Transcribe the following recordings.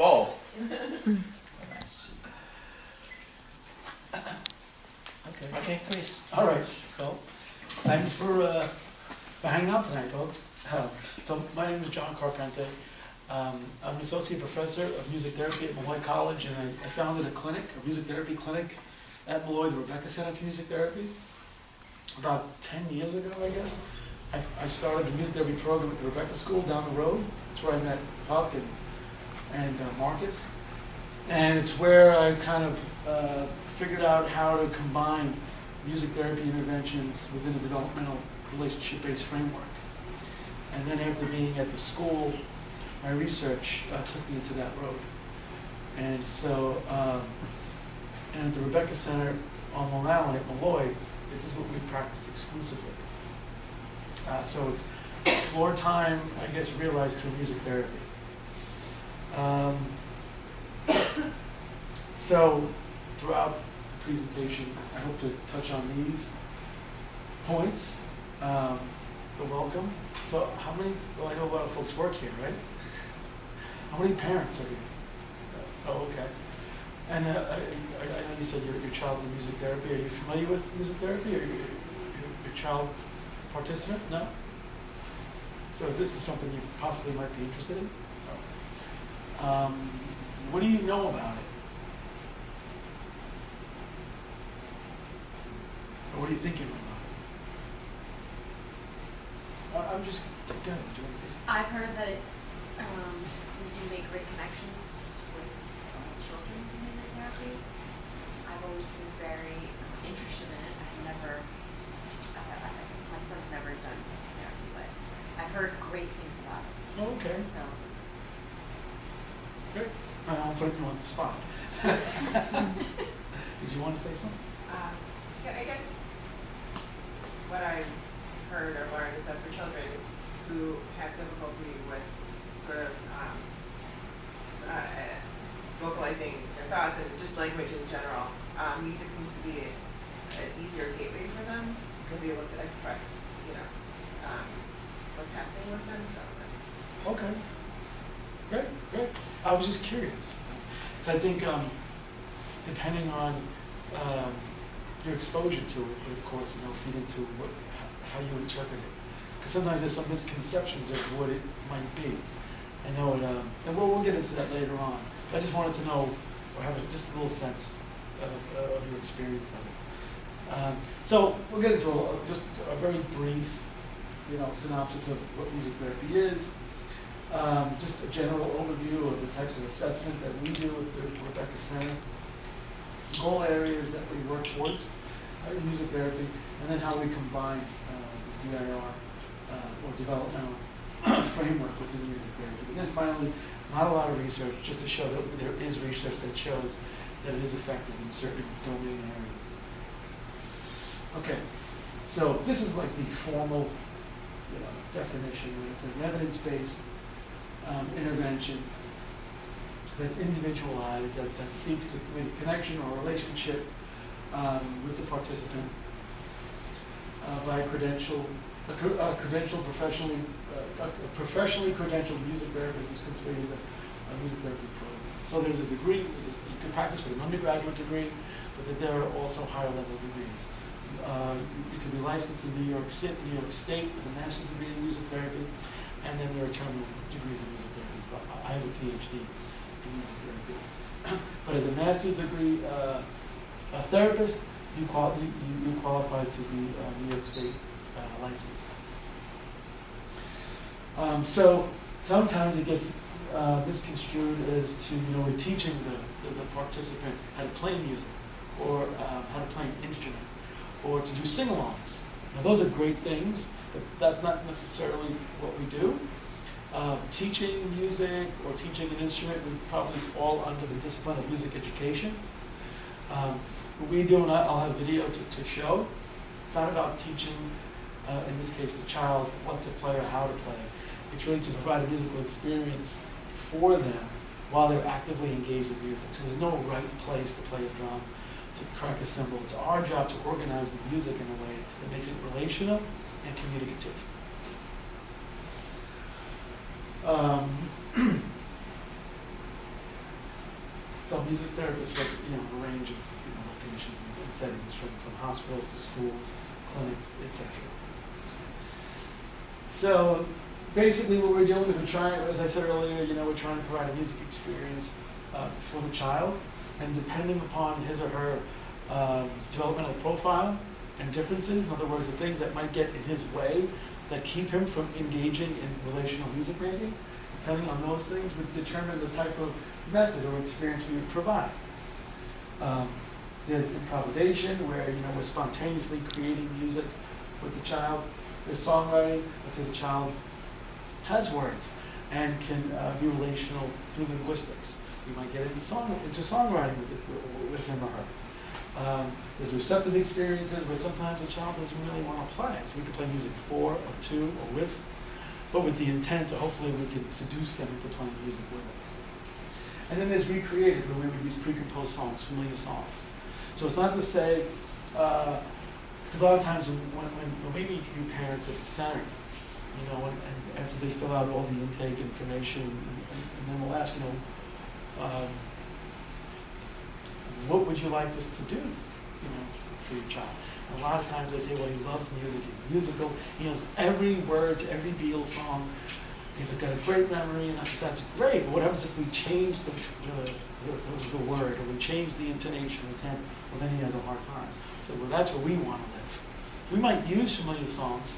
ball. Okay, please. All right, well, thanks for hanging out tonight, folks. So my name is John Carpente. I'm an associate professor of music therapy at Malloy College, and I founded a clinic, a music therapy clinic at Malloy, the Rebecca Center for Music Therapy, about 10 years ago, I guess. I started the music therapy program at the Rebecca School down the road. It's where I met Huck and Marcus. And it's where I kind of figured out how to combine music therapy interventions within a developmental relationship-based framework. And then after being at the school, my research took me into that road. And so, and at the Rebecca Center on Long Island at Malloy, this is what we practice exclusively. So it's floor time, I guess, realized through music therapy. So throughout the presentation, I hope to touch on these points. The welcome. So how many, well, I know a lot of folks work here, right? How many parents are here? Oh, okay. And I know you said your child's in music therapy. Are you familiar with music therapy? Are your child participant? No? So this is something you possibly might be interested in? What do you know about it? Or what do you think you know about it? I'm just, go ahead, do you want to say something? I've heard that it, we can make great connections with children in music therapy. I've always been very interested in it. I've never, my son's never done music therapy, but I've heard great things about it. Oh, okay. So, Great. I'll put you on the spot. Did you want to say something? Yeah, I guess what I heard or learned is that for children who have difficulty with sort of vocalizing their thoughts and just language in general, music seems to be an easier gateway for them to be able to express, what's happening with them. So that's Okay. Great, great. I was just curious. So I think depending on your exposure to it, but of course, feed into how you interpret it. Because sometimes there's some misconceptions of what it might be. I know it, and we'll get into that later on. But I just wanted to know, or have just a little sense of your experience of it. So we'll get into just a very brief, synopsis of what music therapy is. Just a general overview of the types of assessment that we do at the Rebecca Center. Goal areas that we work towards in music therapy, and then how we combine the DIR or developmental framework within music therapy. And then finally, not a lot of research, just to show that there is research that shows that it is effective in certain domain areas. Okay, so this is like the formal definition. It's an evidence-based intervention that's individualized, that seeks to make a connection or relationship with the participant by a professionally credentialed music therapist who's completed a music therapy program. So there's a degree, you can practice with an undergraduate degree, but that there are also higher level degrees. You can be licensed in New York State with a master's degree in music therapy, and then there are terminal degrees in music therapy. So I have a Ph.D. in music therapy. But as a master's degree therapist, you qualify to be New York State licensed. So sometimes it gets misconstrued as to, we're teaching the participant how to play music, or how to play an instrument, or to do sing-alongs. Now those are great things, but that's not necessarily what we do. Teaching music or teaching an instrument would probably fall under the discipline of music education. What we do, and I'll have video to show, it's not about teaching, in this case, the child what to play or how to play. It's really to provide a musical experience for them while they're actively engaged in music. So there's no right place to play a drum, to crack a cymbal. It's our job to organize the music in a way that makes it relational and communicative. So music therapists work, a range of conditions and settings, from hospitals to schools, clinics, etc. So basically what we're doing is we're trying, as I said earlier, we're trying to provide a music experience for the child, and depending upon his or her developmental profile and differences, in other words, the things that might get in his way that keep him from engaging in relational music making, depending on those things would determine the type of method or experience we would provide. There's improvisation, where we're spontaneously creating music with the child. There's songwriting. Let's say the child has words and can be relational through linguistics. We might get into songwriting with him or her. There's receptive experiences where sometimes the child doesn't really want to play, so we can play music for or to or with, but with the intent to hopefully we can seduce them into playing music with us. And then there's recreated, where we would use pre-composed songs, familiar songs. So it's not to say, because a lot of times when we meet new parents at the center, and after they fill out all the intake information, and then we'll ask, what would you like us to do, for your child? And a lot of times they say, well, he loves music, he's musical, he knows every word to every Beatles song, he's got a great memory, and that's great, but what happens if we change the word, or we change the intonation, the tempo? Well, then he has a hard time. So, well, that's where we want to live. We might use familiar songs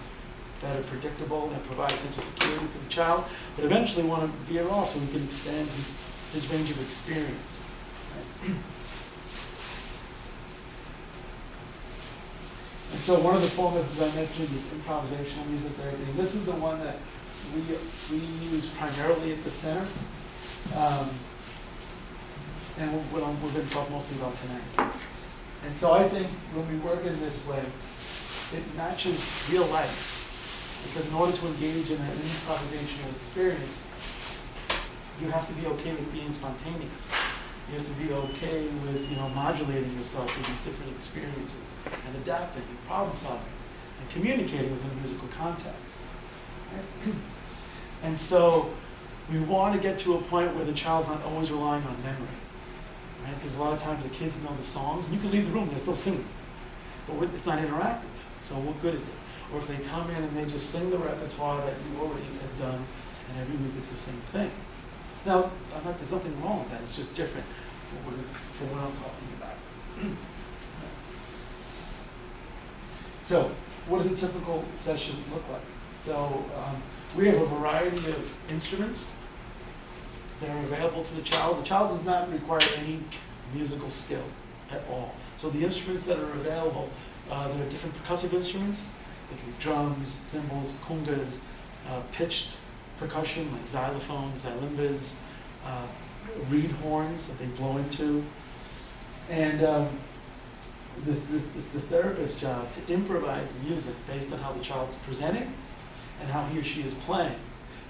that are predictable and provide a sense of security for the child, but eventually want to veer off so we can expand his range of experience. Right? And so one of the formats that I mentioned is improvisational music therapy. And this is the one that we use primarily at the center. And we're going to talk mostly about tonight. And so I think when we work in this way, it matches real life. Because in order to engage in an improvisational experience, you have to be okay with being spontaneous. You have to be okay with modulating yourself through these different experiences and adapting and problem solving and communicating within a musical context. Right? And so we want to get to a point where the child's not always relying on memory. Right? Because a lot of times the kids know the songs, and you can leave the room, they're still singing. But it's not interactive, so what good is it? Or if they come in and they just sing the repertoire that you already have done, and every week it's the same thing. Now, there's nothing wrong with that, it's just different from what I'm talking about. So, what does a typical session look like? So, we have a variety of instruments that are available to the child. The child does not require any musical skill at all. So the instruments that are available, there are different percussive instruments. They can be drums, cymbals, congas, pitched percussion like xylophones, xylimbas, reed horns that they blow into. And it's the therapist's job to improvise music based on how the child's presenting and how he or she is playing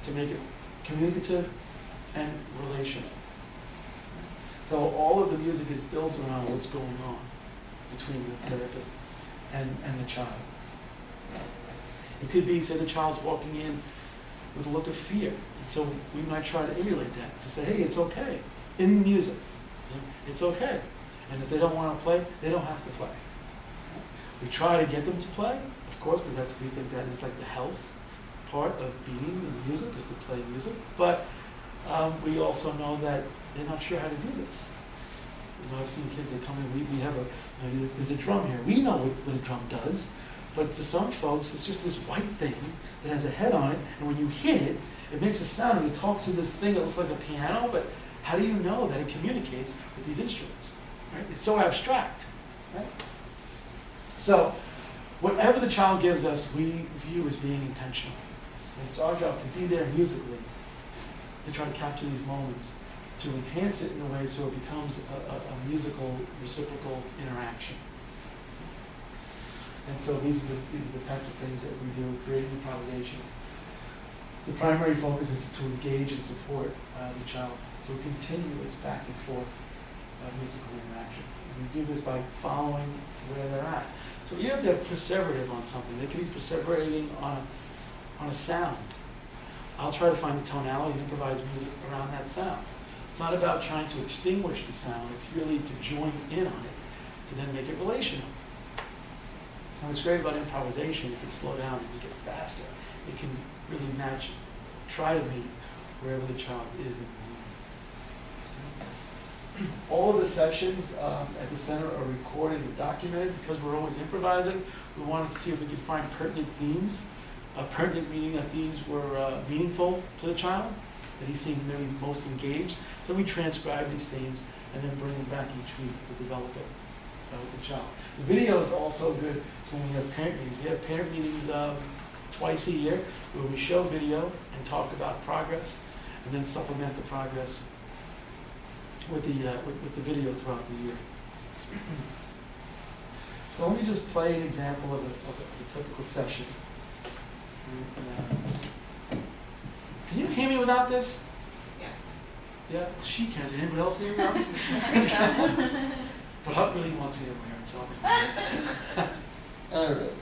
to make it communicative and relational. So all of the music is built around what's going on between the therapist and the child. It could be, say, the child's walking in with a look of fear, and so we might try to emulate that, to say, hey, it's okay, in the music, it's okay. And if they don't want to play, they don't have to play. We try to get them to play, of course, because we think that is like the health part of being in music, is to play music, but we also know that they're not sure how to do this. I've seen kids that come in, we have there's a drum here. We know what a drum does, but to some folks, it's just this white thing that has a head on it, and when you hit it, it makes a sound, and it talks to this thing that looks like a piano, but how do you know that it communicates with these instruments? Right? It's so abstract. Right? So, whatever the child gives us, we view as being intentional. And it's our job to be there musically, to try to capture these moments, to enhance it in a way so it becomes a musical, reciprocal interaction. And so these are the types of things that we do, creating improvisations. The primary focus is to engage and support the child through continuous back and forth musical interactions. And we do this by following where they're at. So you have to have perseverative on something. They could be perseverating on a sound. I'll try to find the tonality and improvise music around that sound. It's not about trying to extinguish the sound, it's really to join in on it, to then make it relational. And what's great about improvisation, you can slow down and you get faster. It can really match, try to meet wherever the child is in the moment. All of the sessions at the center are recorded and documented because we're always improvising. We wanted to see if we could find pertinent themes. Pertinent meaning that themes were meaningful to the child, that he seemed maybe most engaged. So we transcribe these themes and then bring them back each week to develop it with the child. The video is also good when we have parent meetings. We have parent meetings twice a year where we show video and talk about progress and then supplement the progress with the video throughout the year. So let me just play an example of a typical session. Can you hear me without this? Yeah. Yeah, she can't. Did anybody else hear me without this? But Huck really wants me to wear it, so I'll be all right. Okay.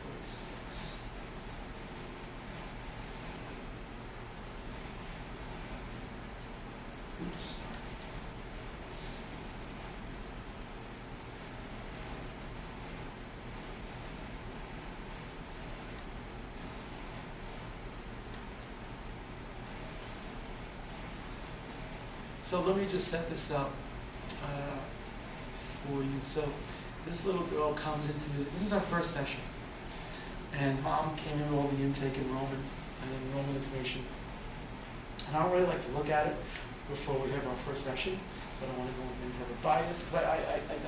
46. Oops. So let me just set this up for you. So this little girl comes into music. This is our first session. And mom came in with all the intake enrollment information. And I don't really like to look at it before we have our first session. So I don't want to go into have a bias. Because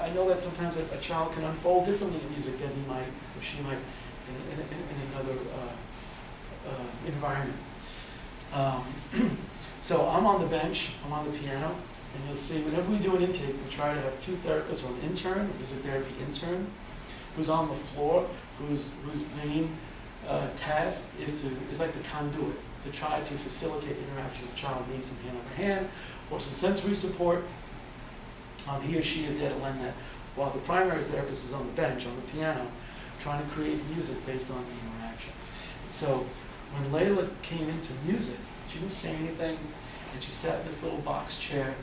I know that sometimes a child can unfold differently in music than he might or she might in another environment. So I'm on the bench, I'm on the piano, and you'll see whenever we do an intake, we try to have two therapists or an intern, a music therapy intern, who's on the floor, whose main task is like the conduit, to try to facilitate interaction. The child needs some hand-over-hand or some sensory support. He or she is there to lend that, while the primary therapist is on the bench, on the piano, trying to create music based on the interaction. So when Layla came into music, she didn't say anything, and she sat in this little box chair,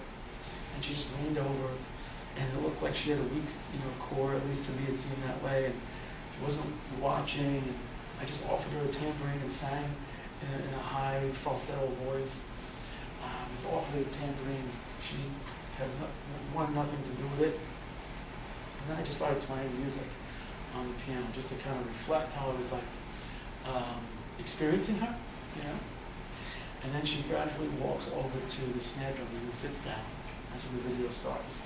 and she just leaned over, and it looked like she had a weak, core. At least to me, it seemed that way. And she wasn't watching. And I just offered her a tambourine and sang in a high falsetto voice. I offered her a tambourine. She had nothing to do with it. And then I just started playing music on the piano, just to kind of reflect how I was like experiencing her, And then she gradually walks over to the snare drum and sits down. That's when the video starts.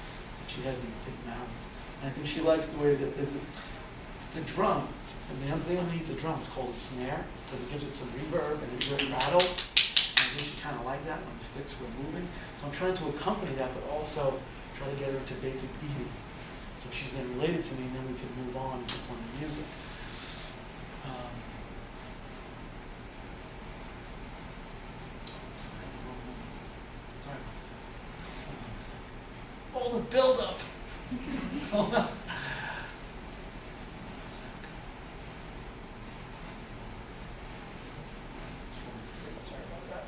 She has these big mouths. And I think she likes the way that it's a drum. And the thing underneath the drum is called a snare because it gives it some reverb and it really rattle. And I think she kind of liked that when the sticks were moving. So I'm trying to accompany that, but also try to get her into basic beating. So she's then related to me, and then we can move on to playing music. Sorry. All the build-up. Hold on. Sorry about that.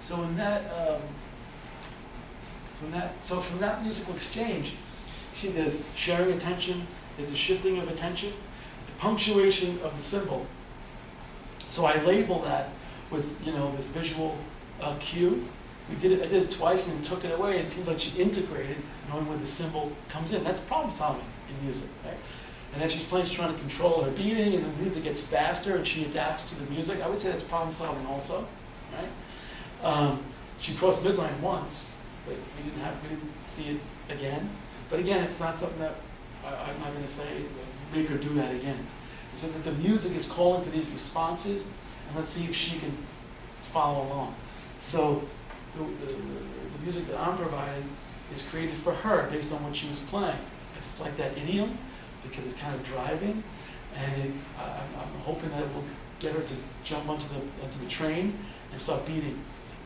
So in that, from that musical exchange, see there's sharing attention, there's the shifting of attention, the punctuation of the symbol. So I label that with, this visual cue. I did it twice and then took it away, and it seems like she integrated, knowing where the symbol comes in. That's problem solving in music, right? And as she's playing, she's trying to control her beating, and the music gets faster, and she adapts to the music. I would say that's problem solving also, right? She crossed midline once, but we didn't see it again. But again, it's not something that I'm not going to say make her do that again. It's just that the music is calling for these responses, and let's see if she can follow along. So the music that I'm providing is created for her based on what she was playing. I just like that idiom because it's kind of driving, and I'm hoping that it will get her to jump onto the train and start beating,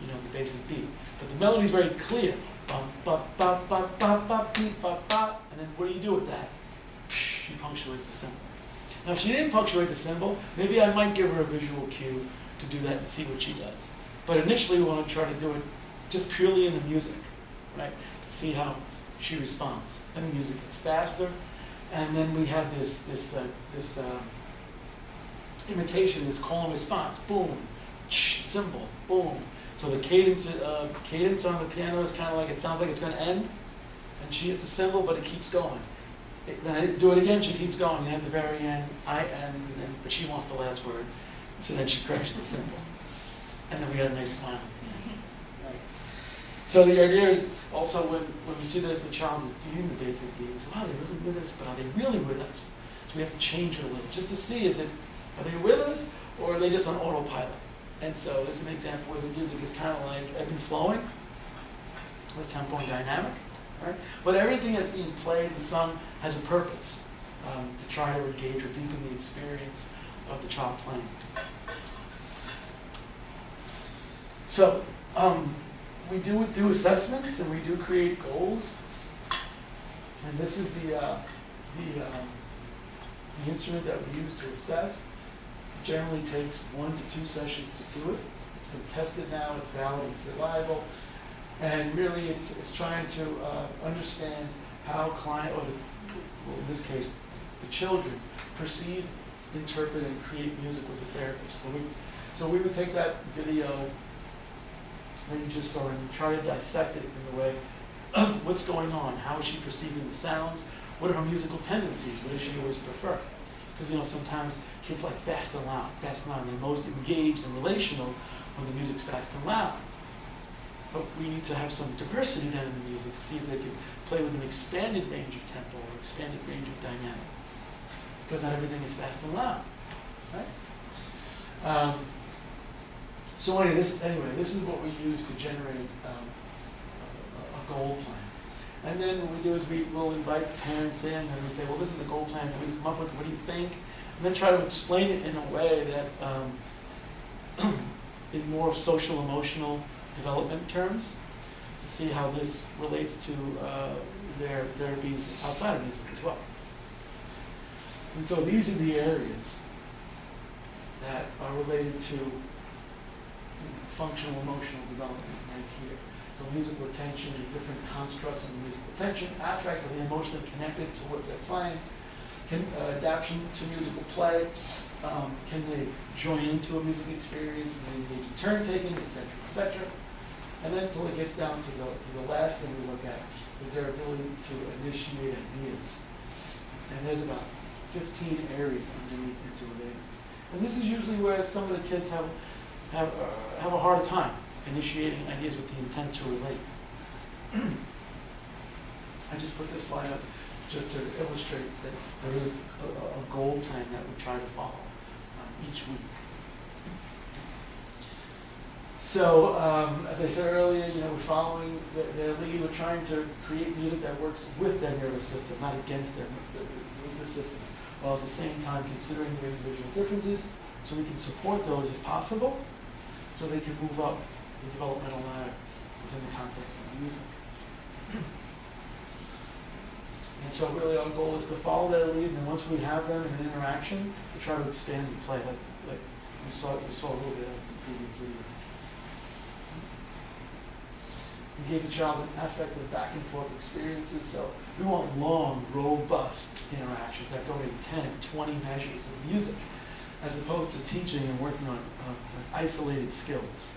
the basic beat. But the melody is very clear. Bum, ba, ba, ba, ba, ba, beep, ba, ba. And then what do you do with that? She punctuates the symbol. Now, if she didn't punctuate the symbol, maybe I might give her a visual cue to do that and see what she does. But initially, we want to try to do it just purely in the music, right? To see how she responds. Then the music gets faster, and then we have this imitation, this call and response. Boom, symbol, boom. So the cadence on the piano is kind of like, it sounds like it's going to end, and she hits the cymbal, but it keeps going. Then I do it again, she keeps going, and at the very end, I end, but she wants the last word, so then she crashes the cymbal. And then we had a nice smile at the end. Right. So the idea is also when we see that the child is beating the basic beat, we say, wow, they're really with us, but are they really with us? So we have to change it a little, just to see, are they with us, or are they just on autopilot? And so there's an example where the music is kind of like ebb and flowing, with tempo and dynamic, right? But everything that's being played and sung has a purpose, to try to engage or deepen the experience of the child playing. So we do assessments, and we do create goals, and this is the instrument that we use to assess. It generally takes 1 to 2 sessions to do it. It's been tested now, it's valid, it's reliable, and really it's trying to understand how client, or in this case, the children, perceive, interpret, and create music with the therapist. So we would take that video that you just saw and try to dissect it in the way of what's going on, how is she perceiving the sounds, what are her musical tendencies, what does she always prefer? Because sometimes kids like fast and loud, and they're most engaged and relational when the music's fast and loud. But we need to have some diversity then in the music to see if they can play with an expanded range of tempo or expanded range of dynamic. Because not everything is fast and loud, right? So anyway, this is what we use to generate a goal plan. And then what we do is we'll invite parents in, and we say, well, this is the goal plan that we come up with, what do you think? And then try to explain it in a way that, in more social, emotional development terms, to see how this relates to their therapies outside of music as well. And so these are the areas that are related to functional emotional development right here. So musical attention, the different constructs of musical attention, affect, are they emotionally connected to what they're playing? Adaptation to musical play, can they join into a music experience, can they engage in turn taking, etc., etc. And then until it gets down to the last thing we look at is their ability to initiate ideas. And there's about 15 areas underneath intuitiveness. And this is usually where some of the kids have a hard time initiating ideas with the intent to relate. I just put this slide up just to illustrate that there is a goal plan that we try to follow each week. So, as I said earlier, we're following their lead. We're trying to create music that works with their nervous system, not against the system, while at the same time considering their individual differences, so we can support those if possible, so they can move up the developmental ladder within the context of the music. And so really our goal is to follow their lead, and once we have them in an interaction, we try to expand the play, like we saw a little bit of the previous video. We give the child an affective back and forth experiences. So we want long, robust interactions that go in 10, 20 measures of music, as opposed to teaching and working on isolated skills.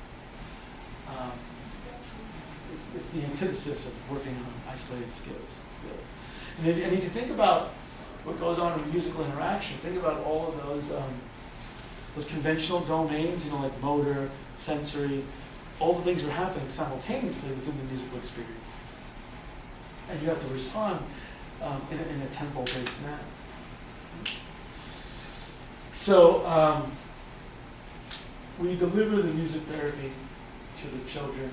It's the antithesis of working on isolated skills, really. And if you think about what goes on in musical interaction, think about all of those conventional domains, like motor, sensory, all the things are happening simultaneously within the musical experience. And you have to respond in a tempo-based manner. So we deliver the music therapy to the children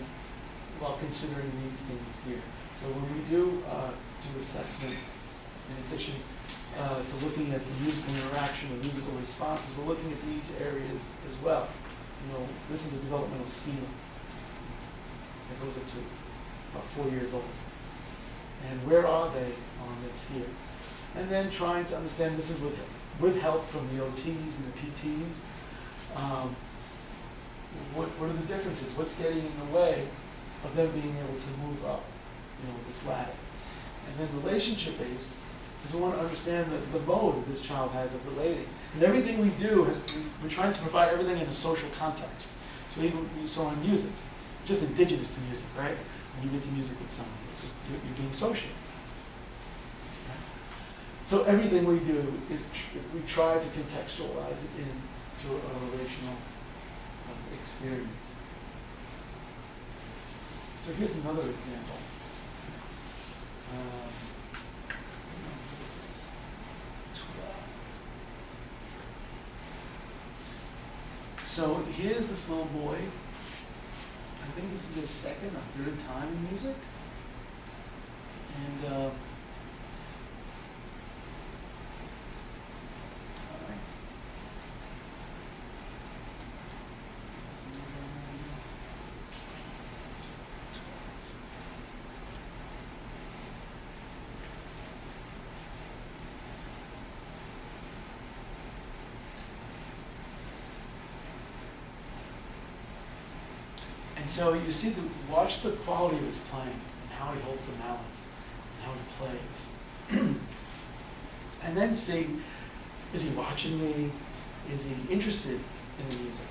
while considering these things here. So when we do assessment, in addition to looking at the musical interaction, the musical responses, we're looking at these areas as well. This is a developmental schema that goes up to about 4 years old. And where are they on this here? And then trying to understand, this is with help from the OTs and the PTs, what are the differences? What's getting in the way of them being able to move up, this ladder? And then relationship-based, so we want to understand the mode this child has of relating. Because everything we do, we're trying to provide everything in a social context. So even you saw in music, it's just indigenous to music, right? When you get to music with someone, it's just you're being social. Right? So everything we do is we try to contextualize it into a relational experience. So here's another example. So here's this little boy. I think this is his second or third time in music. And all right. And so you see, watch the quality of his playing and how he holds the balance and how he plays. And then see, is he watching me? Is he interested in the music?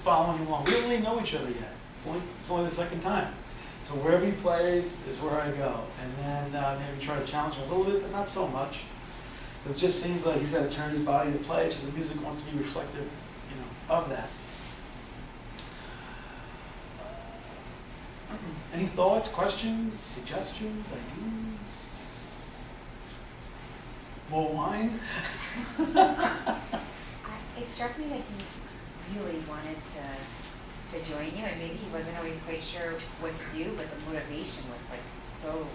following along. We don't really know each other yet. It's only the second time. So wherever he plays is where I go. And then maybe try to challenge him a little bit, but not so much. It just seems like he's got to turn his body to play, so the music wants to be reflective, of that. Any thoughts, questions, suggestions, ideas? More wine? It struck me that he really wanted to join you, and maybe he wasn't always quite sure what to do, but the motivation was like so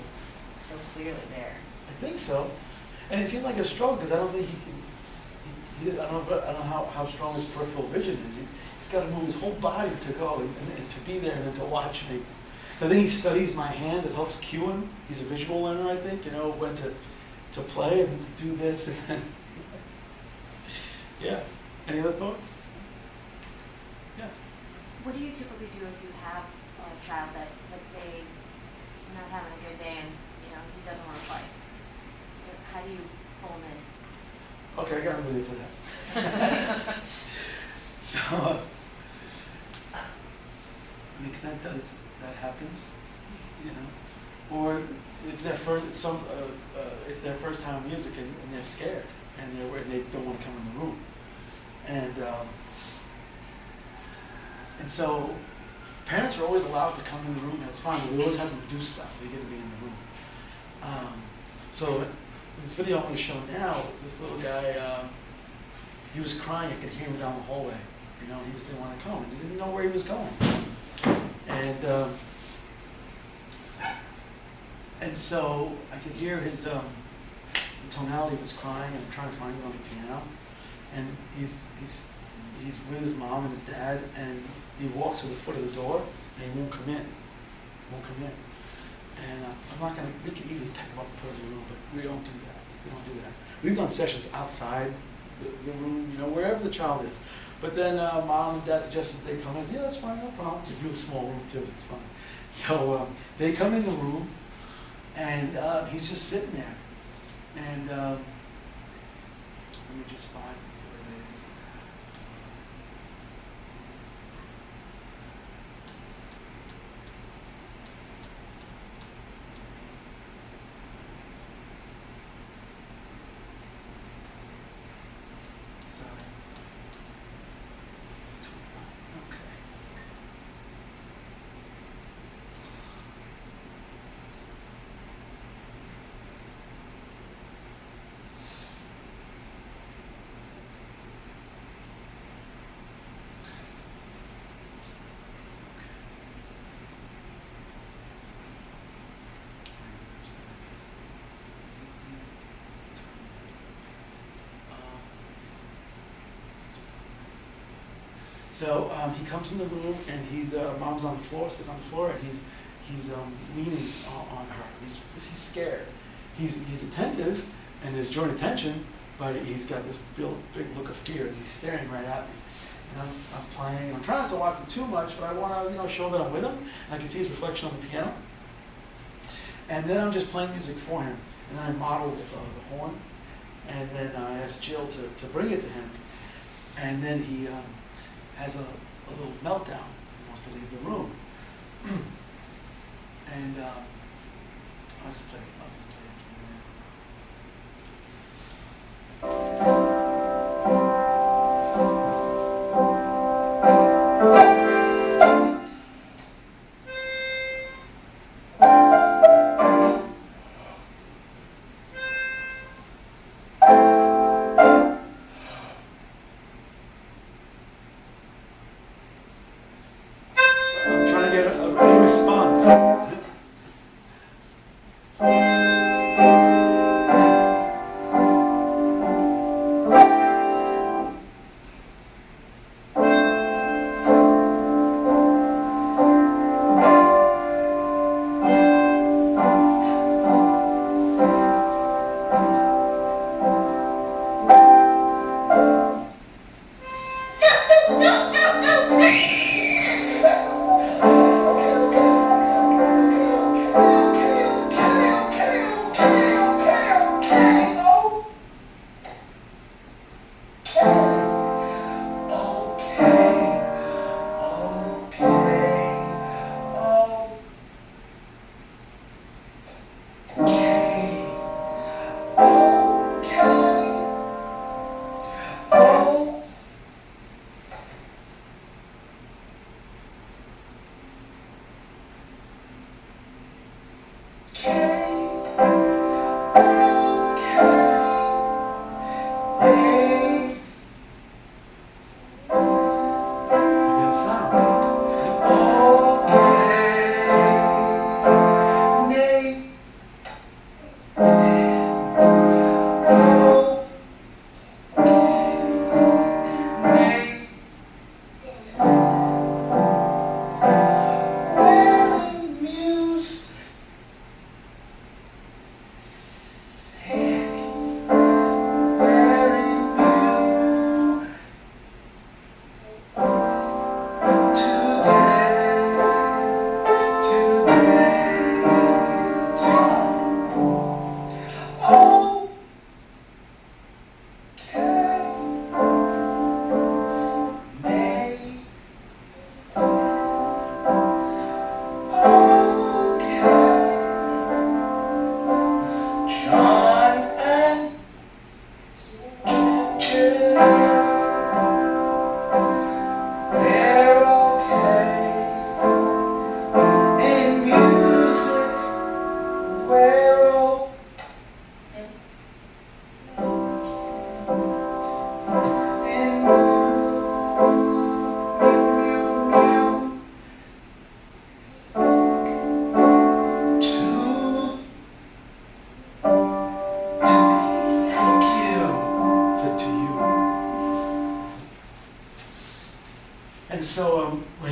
clearly there. I think so. And it seemed like a struggle because I don't think he I don't know how strong his peripheral vision is. He's got to move his whole body to go and to be there and then to watch me. So I think he studies my hands. It helps cue him. He's a visual learner, I think. When to play and to do this and then. Yeah. Any other thoughts? Yes. What do you typically do if you have a child that, let's say, is not having a good day and, he doesn't want to play? How do you pull him in? Okay, I got a video for that. So, because that happens, or it's their first it's their first time in music and they're scared and they don't want to come in the room, and so parents are always allowed to come in the room. That's fine, but we always have them do stuff. We get to be in the room. So this video I'm going to show now, this little guy, he was crying. I could hear him down the hallway. He just didn't want to come. He didn't know where he was going. And so I could hear his the tonality of his crying, and I'm trying to find it on the piano. And he's with his mom and his dad, and he walks to the foot of the door, and he won't come in. And I'm not going to, we can easily pick him up and put him in the room, but we don't do that. We've done sessions outside the room, wherever the child is. But then mom and dad suggested they come in. Yeah, that's fine, no problem. It's a really small room too, it's fine. So they come in the room, and he's just sitting there. And let me just find where it is. So he comes in the room, and he's mom's on the floor, sitting on the floor, and he's leaning on her. He's scared. He's attentive, and there's joint attention, but he's got this big look of fear as he's staring right at me. And I'm playing. I'm trying not to watch him too much, but I want to show that I'm with him. And I can see his reflection on the piano. And then I'm just playing music for him, and then I model the horn, and then I ask Jill to bring it to him, and then he has a little meltdown. He wants to leave the room. And I'll just play it. I'm trying to get a response.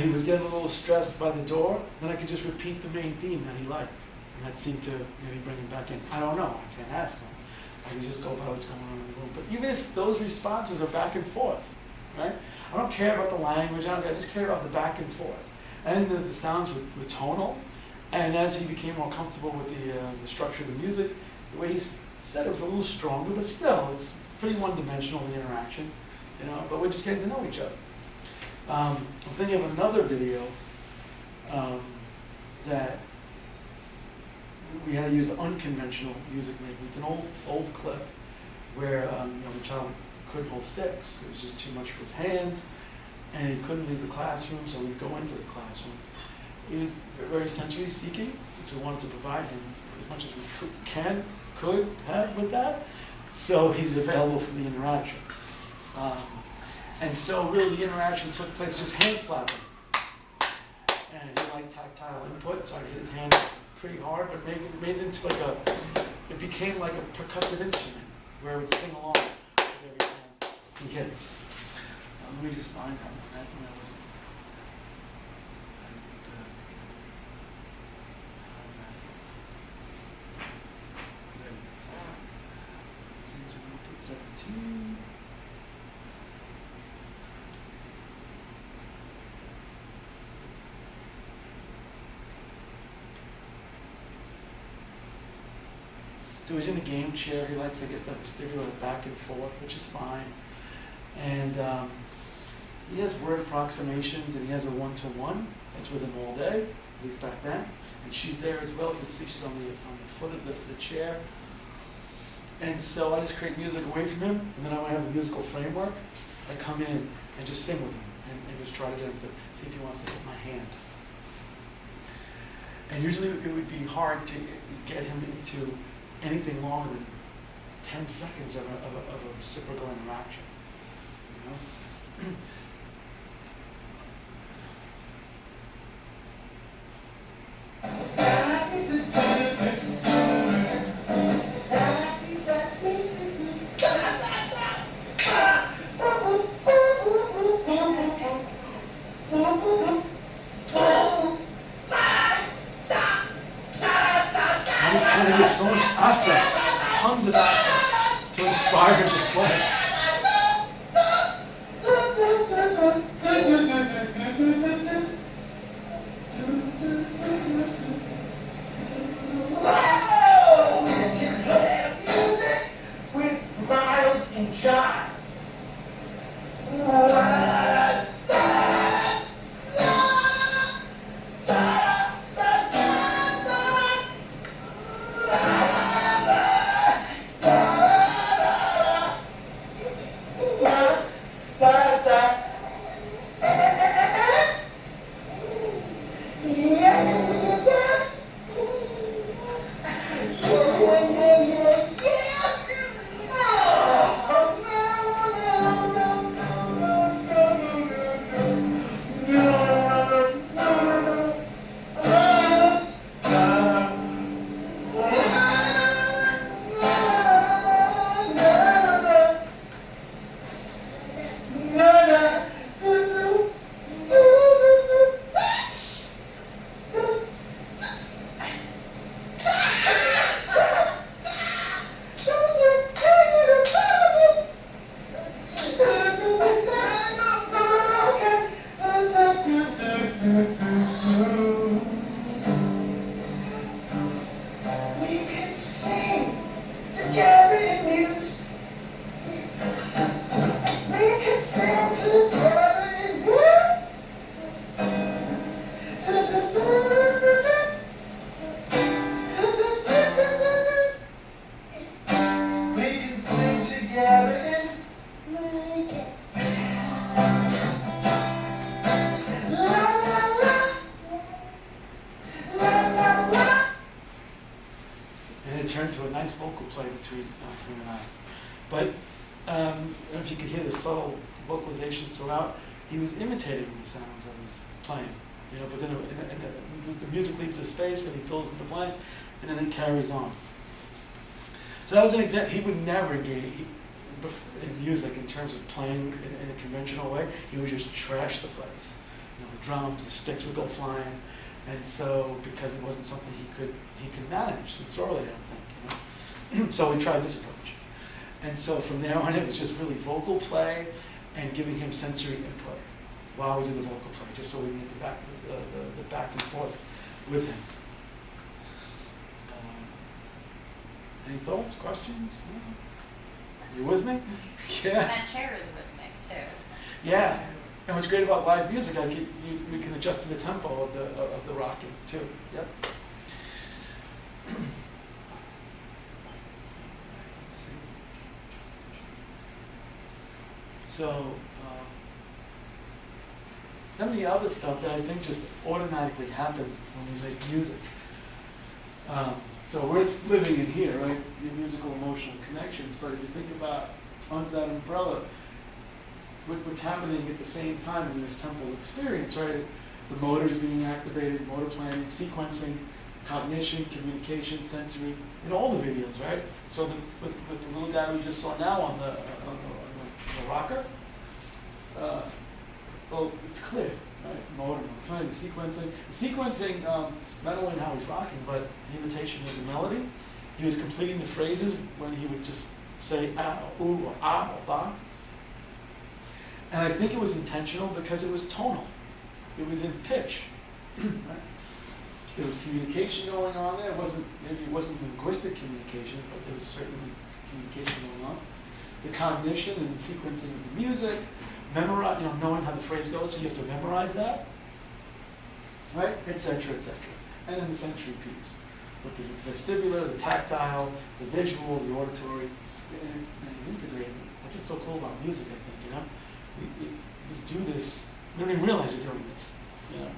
he was getting a little stressed by the door, then I could just repeat the main theme that he liked. And that seemed to maybe bring him back in. I don't know, I can't ask him. I can just go by what's going on in the room. But even if those responses are back and forth, right? I don't care about the language, I just care about the back and forth. And the sounds were tonal. And as he became more comfortable with the structure of the music, the way he said it was a little stronger, but still, it's pretty one-dimensional, the interaction, you know, but we're just getting to know each other. I'm thinking of another video that we had to use unconventional music making. It's an old clip where the child couldn't hold sticks. It was just too much for his hands, and he couldn't leave the classroom, so we'd go into the classroom. He was very sensory seeking, so we wanted to provide him as much as we could have with that. So he's available for the interaction. And so really the interaction took place just hand slapping. And he liked tactile input, so I hit his hand pretty hard, but made it into it became like a percussive instrument where it would sing along with every time he hits. Let me just find that. So he's in a game chair. He likes, I guess, that vestibular back and forth, which is fine. And he has word approximations, and he has a one-to-one that's with him all day, at least back then. And she's there as well. You can see she's on the foot of the chair. And so I just create music away from him, and then I have a musical framework. I come in and just sing with him, and just try to get him to see if he wants to hit my hand. And usually it would be hard to get him into anything longer than 10 seconds of a reciprocal interaction. You know? So much affect, tons of affect, to inspire him to play. We can play music with Miles and John. To a nice vocal play between him and I. But I don't know if you could hear the subtle vocalizations throughout. He was imitating the sounds I was playing, you know. But then the music leaves the space and he fills in the blank, and then it carries on. So that was an example. He would never engage in music in terms of playing in a conventional way. He would just trash the place. the drums, the sticks would go flying. And so, because it wasn't something he could manage sensorially, I don't think, you know. So we tried this approach. And so from there on, it was just really vocal play and giving him sensory input while we do the vocal play, just so we get the back and forth with him. Any thoughts, questions? No? You with me? Yeah. That chair is rhythmic too. Yeah. And what's great about live music, like we can adjust to the tempo of the rocking too. Yep. Let's see. So, then the other stuff that I think just automatically happens when we make music. So we're living in here, right? Your musical emotional connections. But if you think about under that umbrella, what's happening at the same time in this temporal experience, right? The motors being activated, motor planning, sequencing, cognition, communication, sensory, in all the videos, right? So with the little guy we just saw now on the rocker, well, it's clear, right? Motor planning, sequencing, not only in how he's rocking, but the imitation of the melody. He was completing the phrases when he would just say ah, ooh, or ah, or ba. And I think it was intentional because it was tonal. It was in pitch. Right? There was communication going on there. Maybe it wasn't linguistic communication, but there was certainly communication going on. The cognition and the sequencing of the music, knowing how the phrase goes, so you have to memorize that, right? Et cetera, et cetera. And then the sensory piece, with the vestibular, the tactile, the visual, the auditory, and it's integrated. That's what's so cool about music, I think, you know? We do this, we don't even realize we're doing this, you know?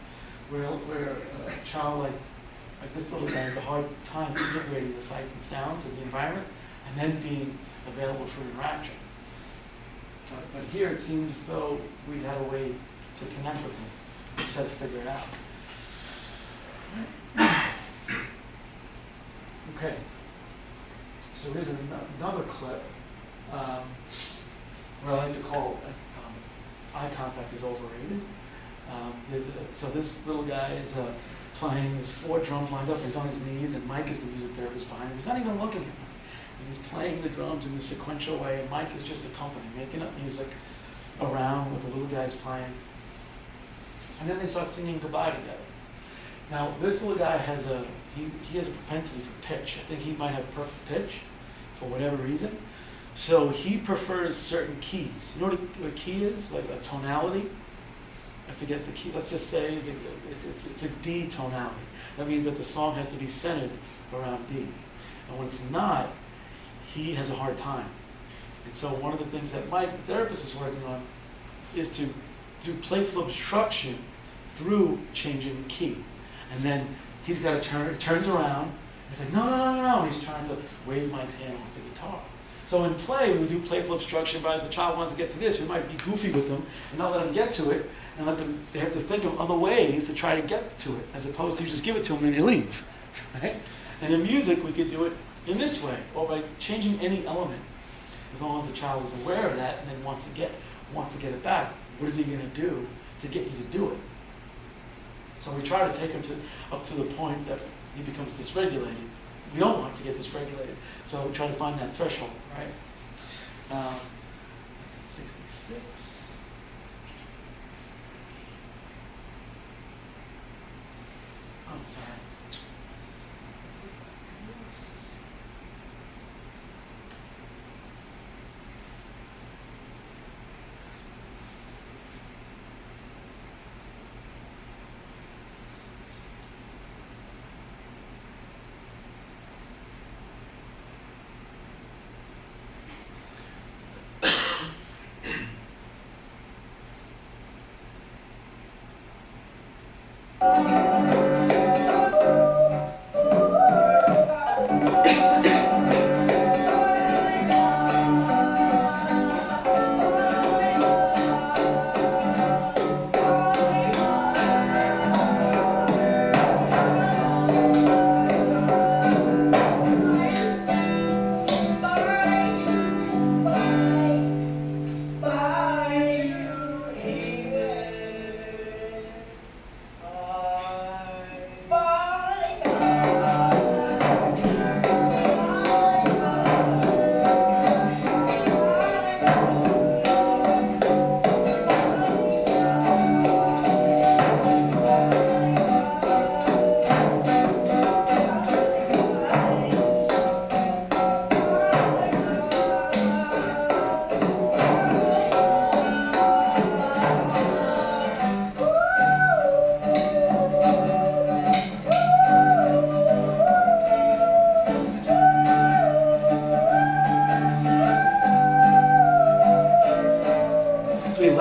Where a child like this little guy has a hard time integrating the sights and sounds of the environment and then being available for interaction. But here it seems as though we had a way to connect with him. We just had to figure it out. Okay, so here's another clip where I like to call eye contact is overrated. So this little guy is playing, there's 4 drums lined up, he's on his knees, and Mike is the music therapist behind him. He's not even looking at him. And he's playing the drums in this sequential way, and Mike is just accompanying, making up music around what the little guy's playing. And then they start singing goodbye together. Now, this little guy has he has a propensity for pitch. I think he might have perfect pitch for whatever reason. So he prefers certain keys. You know what a key is? Like a tonality? I forget the key. Let's just say it's a D tonality. That means that the song has to be centered around D. And when it's not, he has a hard time. And so one of the things that Mike, the therapist, is working on is to do playful obstruction through changing the key. And then he's got to turn, it turns around, and it's like, no, no, no, no, no. And he's trying to wave Mike's hand off the guitar. So in play, we do playful obstruction by the child wants to get to this. We might be goofy with them and not let them get to it, and let them, they have to think of other ways to try to get to it, as opposed to just give it to them and they leave, right? And in music, we could do it in this way, or by changing any element, as long as the child is aware of that and then wants to get it back. What is he going to do to get you to do it? So we try to take him up to the point that he becomes dysregulated. We don't want to get dysregulated, so we try to find that threshold, right? 66. I'm sorry.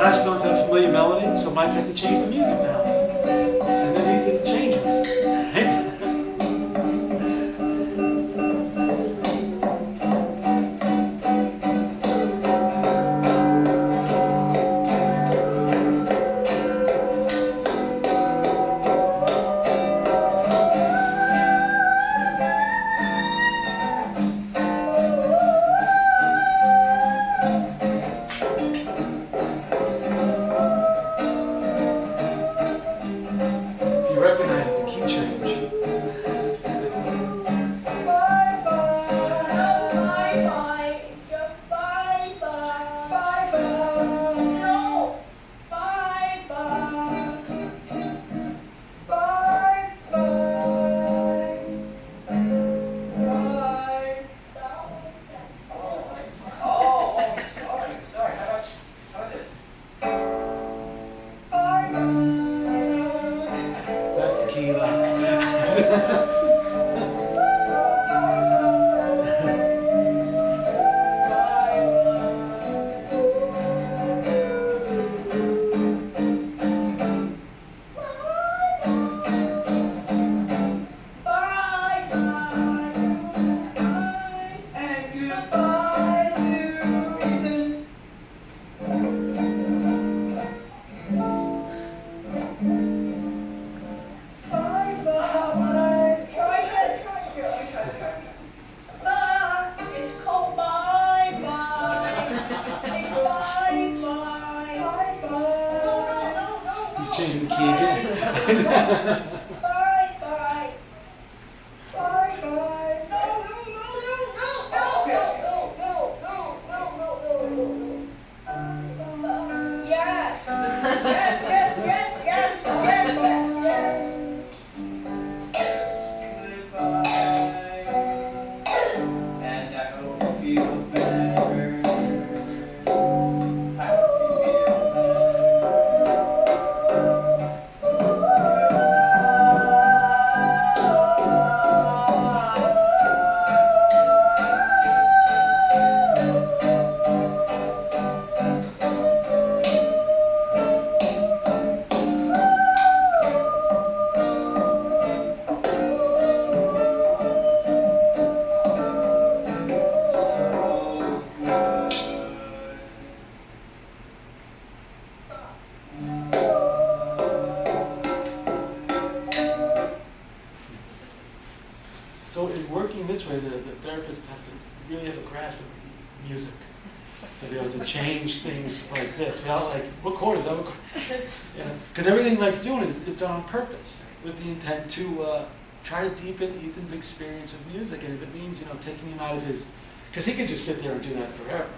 latched onto that familiar melody, so Mike has to change the music now. And then Ethan changes. Right? So you recognize the key change. That's the key, Lex. He's changing the key again. And I hope you feel better. I hope you feel so good. So in working this way, the therapist has to really have a grasp of music to be able to change things like this. Without like, what chord is that? What chord? Because everything Mike's doing is done on purpose with the intent to try to deepen Ethan's experience of music. And if it means, taking him out of his, because he could just sit there and do that forever,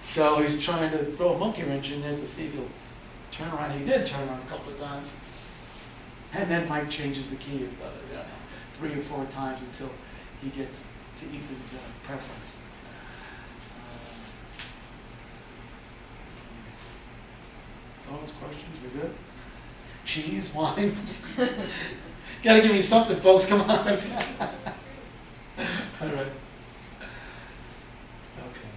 So he's trying to throw a monkey wrench in there to see if he'll turn around. He did turn around a couple of times. And then Mike changes the key 3 or 4 times until he gets to Ethan's preference. Thoughts, questions? We good? Cheese, wine? Gotta give me something, folks. Come on. All right. Okay.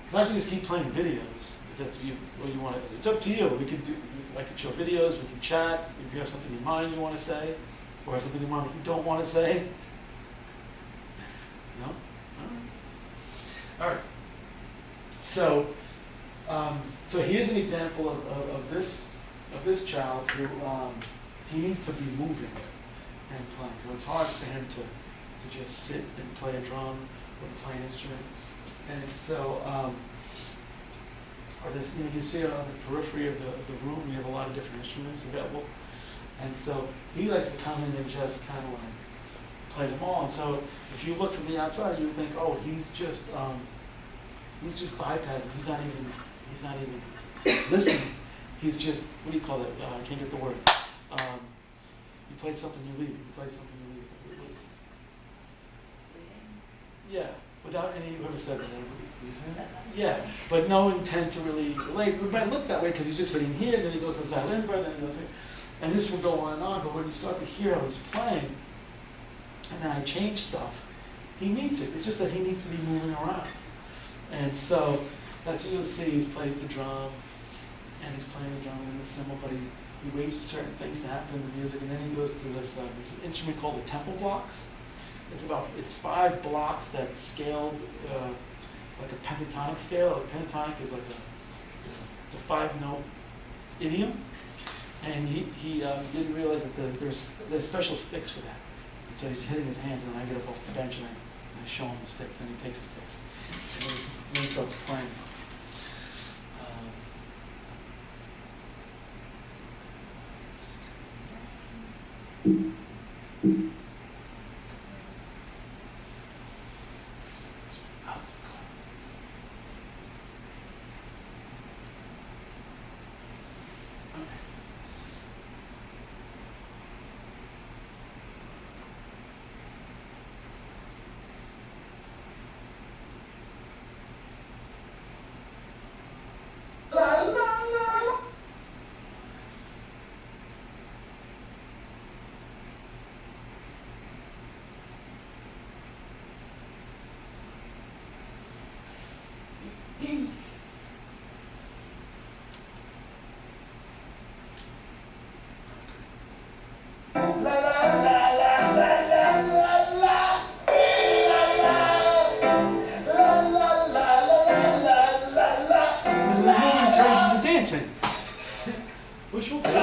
Because I can just keep playing videos. If that's what you want to. It's up to you. We could do. I could show videos. We can chat. If you have something in mind you want to say, or have something in mind that you don't want to say. No. All right. So, so here's an example of this child who he needs to be moving and playing. So it's hard for him to just sit and play a drum or play an instrument. And so, as you see on the periphery of the room, we have a lot of different instruments available. And so he likes to come in and just kind of like play them all. And so if you look from the outside, you would think, oh, he's just bypassing. He's not even listening. He's just, what do you call it? I can't get the word. You play something, you leave it. You play something, you leave it. Yeah, without any, whoever said that? Yeah, but no intent to really relate. It might look that way because he's just hitting here, then he goes to the limba, then he goes here. And this will go on and on, but when you start to hear how he's playing, and then I change stuff, he needs it. It's just that he needs to be moving around. And so That's what you'll see. He plays the drum, and he's playing the drum and the cymbal, but he waits for certain things to happen in the music, and then he goes to this instrument called the tempo blocks. It's 5 blocks that's scaled like a pentatonic scale. A pentatonic is like it's a 5-note idiom, and he didn't realize that there's special sticks for that. So he's hitting his hands, and then I get up off the bench and I show him the sticks, and he takes the sticks, and then he starts playing. Which will take.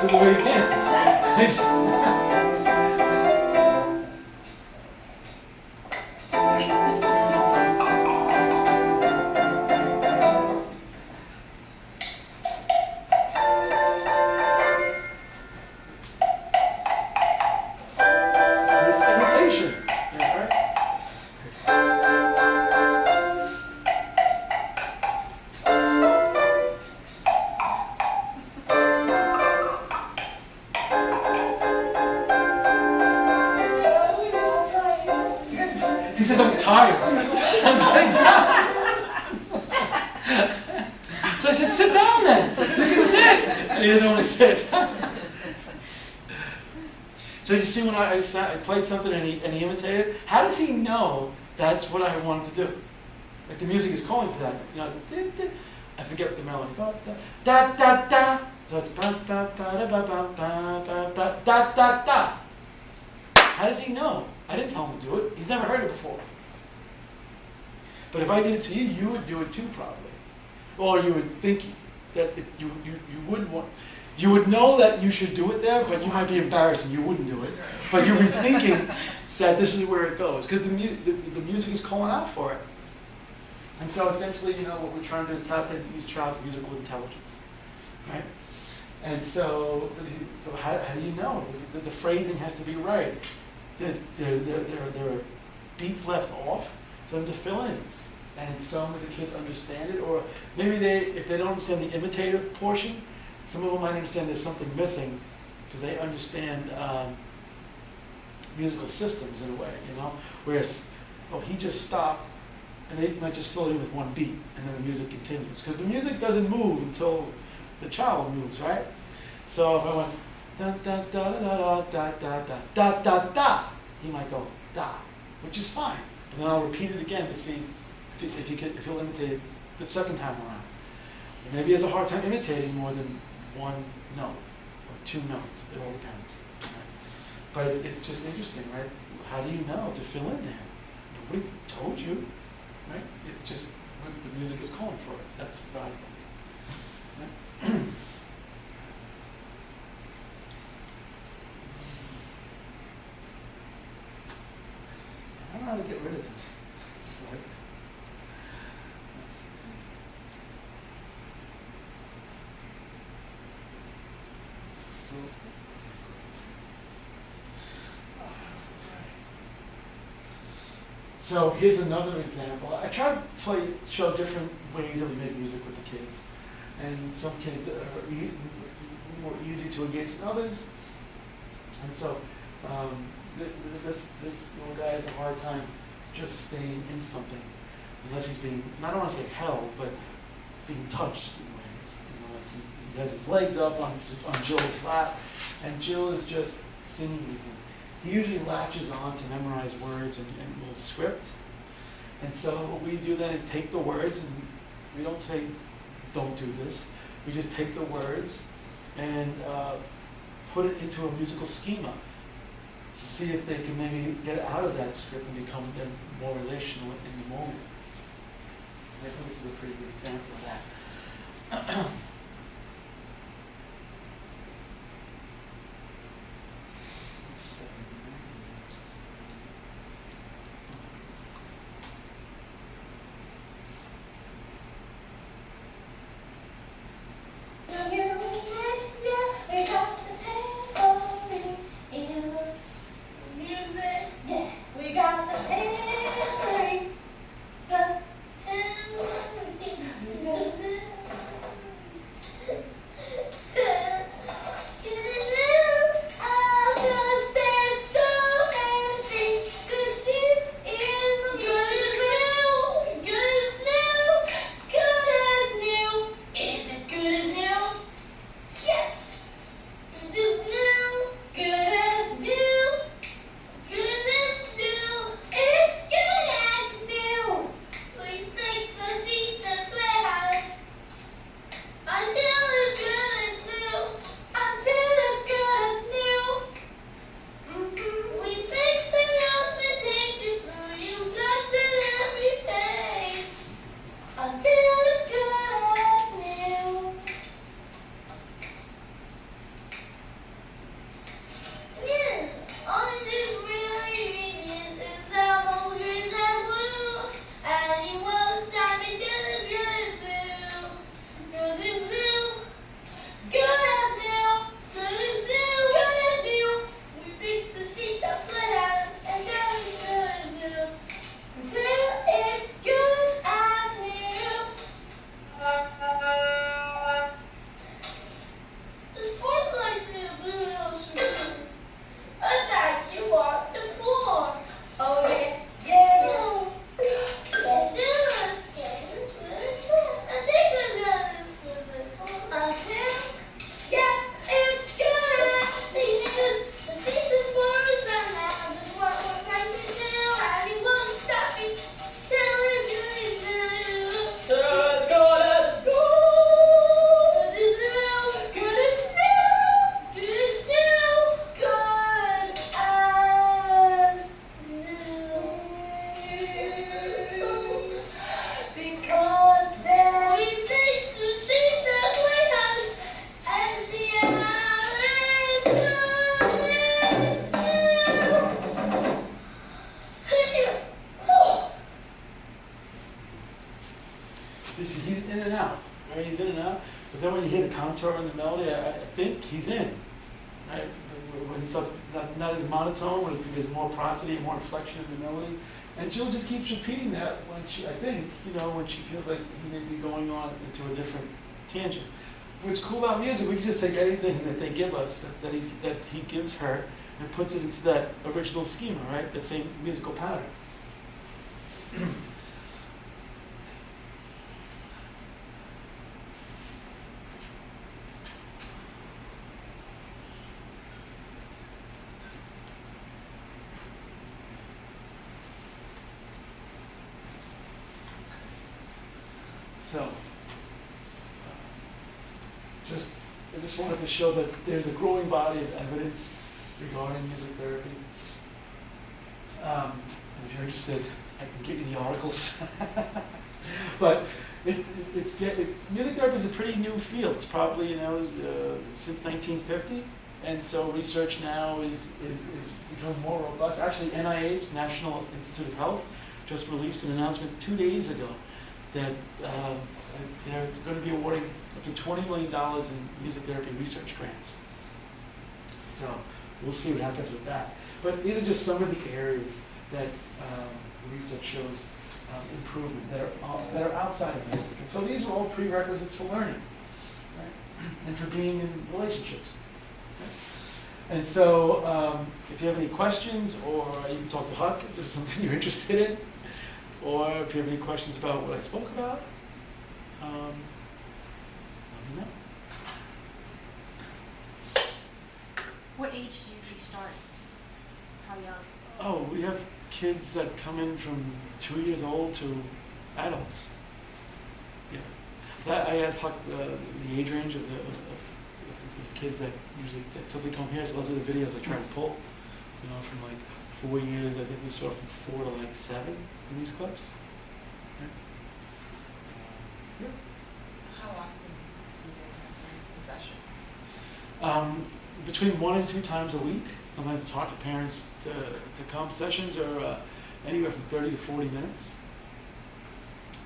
To the way he dances. It's imitation. Yeah, right? He says, I'm tired. I'm getting tired. So I said, sit down then. You can sit. And he doesn't want to sit. So you see when I played something and he imitated, how does he know that's what I wanted to do? Like the music is calling for that. You know, I forget the melody. Da da da. So it's ba ba ba da ba ba ba ba ba da da da. How does he know? I didn't tell him to do it. He's never heard it before. But if I did it to you, you would do it too, probably. Or you would think that you wouldn't want. You would know that you should do it there, but you might be embarrassed and you wouldn't do it. But you'd be thinking that this is where it goes, because the music is calling out for it. And so essentially, you know, what we're trying to do is tap into each child's musical intelligence, right? And so how do you know? The phrasing has to be right. There are beats left off for them to fill in. And some of the kids understand it, or maybe if they don't understand the imitative portion, some of them might understand there's something missing because they understand musical systems in a way, you know? Whereas, he just stopped, and they might just fill it in with one beat, and then the music continues. Because the music doesn't move until the child moves, right? So if I went da da da da da da da da da da, he might go da, which is fine. And then I'll repeat it again to see if he'll imitate it the second time around. And maybe he has a hard time imitating more than one note or 2 notes. It all depends. Right? But it's just interesting, right? How do you know to fill in there? Nobody told you, right? It's just what the music is calling for it. That's what I think. Right? I don't know how to get rid of this. So here's another example. I try to show different ways that we make music with the kids. And some kids are more easy to engage than others. And so this little guy has a hard time just staying in something unless he's being, I don't want to say held, but being touched in ways. Like he has his legs up on Jill's lap, and Jill is just singing with him. He usually latches on to memorize words and will script. And so what we do then is take the words, and we don't say, don't do this. We just take the words and put it into a musical schema to see if they can maybe get out of that script and become then more relational in the moment. I think this is a pretty good example of that. He's in and out, right? He's in and out. But then when you hear the contour in the melody, I think he's in, right? When he starts not as monotone, when there's more prosody and more inflection in the melody. And Jill just keeps repeating that when she, I think, when she feels like he may be going on into a different tangent. What's cool about music, we can just take anything that they give us, that he gives her, and puts it into that original schema, right? That same musical pattern. So, I just wanted to show that there's a growing body of evidence regarding music therapy. If you're interested, I can give you the articles. But music therapy is a pretty new field. It's probably since 1950, and so research now is becoming more robust. Actually, NIH, National Institute of Health, just released an announcement 2 days ago that they're going to be awarding up to $20 million in music therapy research grants. So we'll see what happens with that. But these are just some of the areas that the research shows improvement that are outside of music. And so these are all prerequisites for learning, right? And for being in relationships. Okay? And so if you have any questions, or you can talk to Huck if this is something you're interested in, or if you have any questions about what I spoke about, let me know. What age do you usually start? How young? Oh, we have kids that come in from 2 years old to adults. Yeah. So I asked Huck the age range of the kids that usually typically come here. So those are the videos I try to pull. You know, from like 4 years, I think we saw from 4 to like 7 in these clips. Yeah. How often do you have sessions? Between 1 and 2 times a week. Sometimes it's hard for parents to come. Sessions are anywhere from 30 to 40 minutes.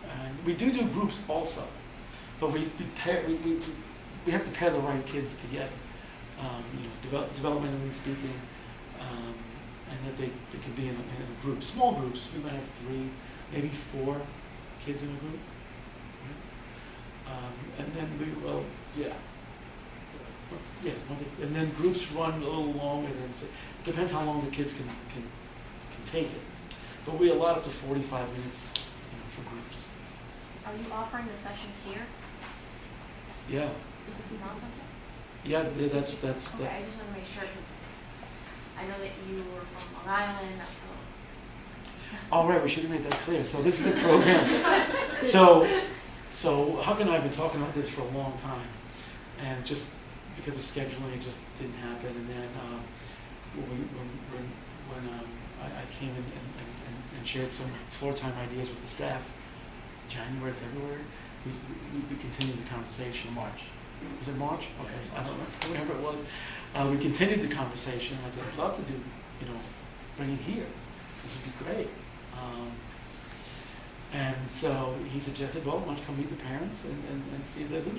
And we do groups also, but we have to pair the right kids together, you know, developmentally speaking, and that they can be in a group. Small groups, we might have 3, maybe 4 kids in a group. And then and then groups run a little longer than, it depends how long the kids can take it. But we allow up to 45 minutes, you know, for groups. Are you offering the sessions here Yeah, at the Small Center? yeah, that's Okay, I just want to make sure, because I know that you were from Long Island, so. all right, we should have made that clear. So this is a program. So Huck and I have been talking about this for a long time, and just because of scheduling, it just didn't happen. And then when I came in and shared some floor time ideas with the staff, January, February, we continued the conversation. March. Was it March? Okay, I don't know, whatever it was. We continued the conversation. I said, I'd love to do, you know, bring it here. This would be great. And so he suggested, well, why don't you come meet the parents and see if there's interest.